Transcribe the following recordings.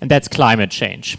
and that's climate change.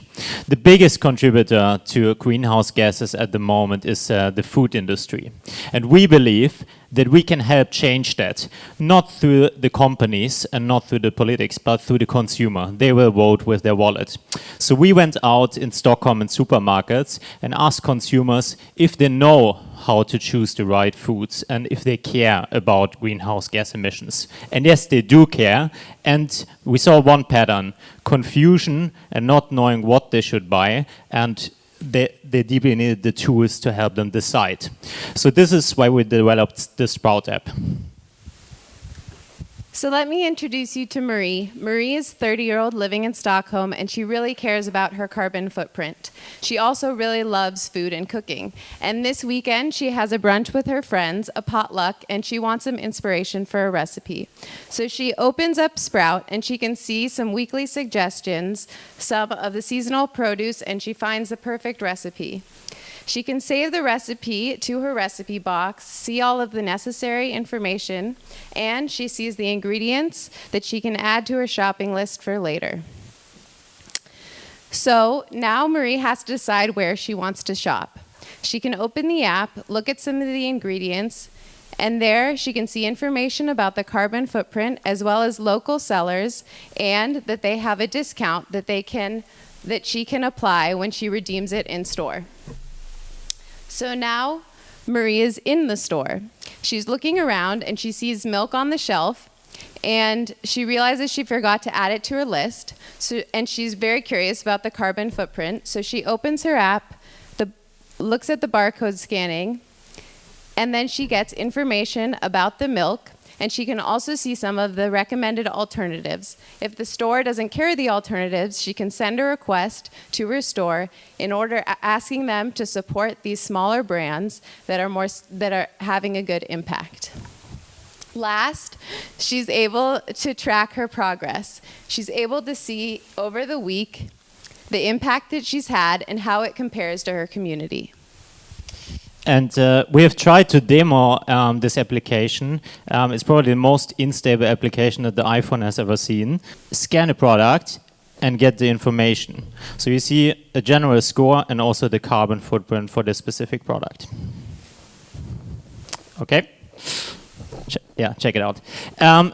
The biggest contributor to greenhouse gases at the moment is the food industry. And we believe that we can help change that, not through the companies and not through the politics, but through the consumer. They will vote with their wallet. So we went out in Stockholm in supermarkets and asked consumers if they know how to choose the right foods and if they care about greenhouse gas emissions. And yes, they do care. And we saw one pattern: confusion and not knowing what they should buy, and they deeply needed the tools to help them decide. So this is why we developed the Sprout app. So let me introduce you to Marie. Marie is a 30-year-old living in Stockholm, and she really cares about her carbon footprint. She also really loves food and cooking. And this weekend, she has a brunch with her friends, a potluck, and she wants some inspiration for a recipe. So she opens up Sprout, and she can see some weekly suggestions, some of the seasonal produce, and she finds the perfect recipe. She can save the recipe to her recipe box, see all of the necessary information, and she sees the ingredients that she can add to her shopping list for later. So now Marie has to decide where she wants to shop. She can open the app, look at some of the ingredients, and there she can see information about the carbon footprint as well as local sellers, and that they have a discount that she can apply when she redeems it in store. So now Marie is in the store. She's looking around and she sees milk on the shelf, and she realizes she forgot to add it to her list. And she's very curious about the carbon footprint. So she opens her app, looks at the barcode scanning, and then she gets information about the milk. And she can also see some of the recommended alternatives. If the store doesn't carry the alternatives, she can send a request to her store in order asking them to support these smaller brands that are having a good impact. Last, she's able to track her progress. She's able to see over the week the impact that she's had and how it compares to her community. And we have tried to demo this application. It's probably the most unstable application that the iPhone has ever seen. Scan a product and get the information. So you see a general score and also the carbon footprint for the specific product. Okay? Check it out.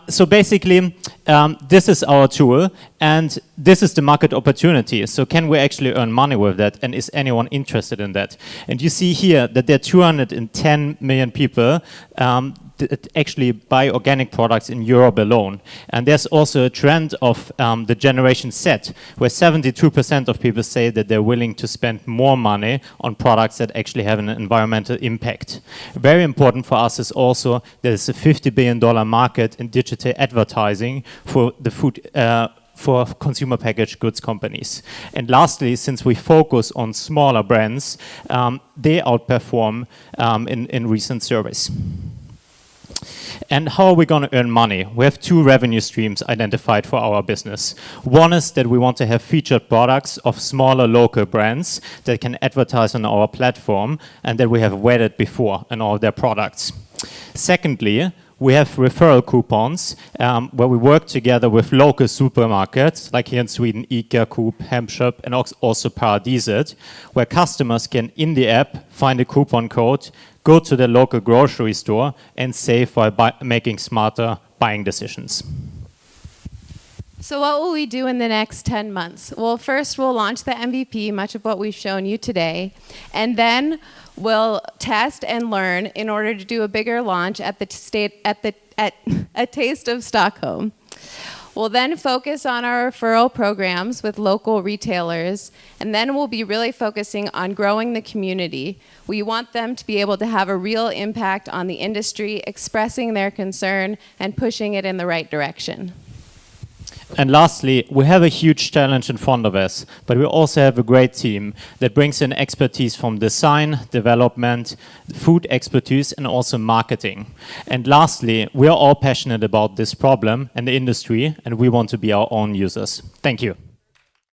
So basically, this is our tool, and this is the market opportunity. So can we actually earn money with that, and is anyone interested in that? And you see here that there are 210 million people that actually buy organic products in Europe alone. And there's also a trend of the Generation Z, where 72% of people say that they're willing to spend more money on products that actually have an environmental impact. Very important for us is also there's a $50 billion market in digital advertising for the food for consumer packaged goods companies. And lastly, since we focus on smaller brands, they outperform in recent surveys. And how are we going to earn money? We have two revenue streams identified for our business. One is that we want to have featured products of smaller local brands that can advertise on our platform and that we have vetted before in all their products. Secondly, we have referral coupons where we work together with local supermarkets, like here in Sweden, ICA, Coop, Hemköp, and also Paradiset, where customers can, in the app, find a coupon code, go to the local grocery store, and save while making smarter buying decisions. So what will we do in the next 10 months? Well, first we'll launch the MVP, much of what we've shown you today, and then we'll test and learn in order to do a bigger launch at a Taste of Stockholm. We'll then focus on our referral programs with local retailers, and then we'll be really focusing on growing the community. We want them to be able to have a real impact on the industry, expressing their concern and pushing it in the right direction. And lastly, we have a huge challenge in front of us, but we also have a great team that brings in expertise from design, development, food expertise, and also marketing. And lastly, we are all passionate about this problem and the industry, and we want to be our own users. Thank you.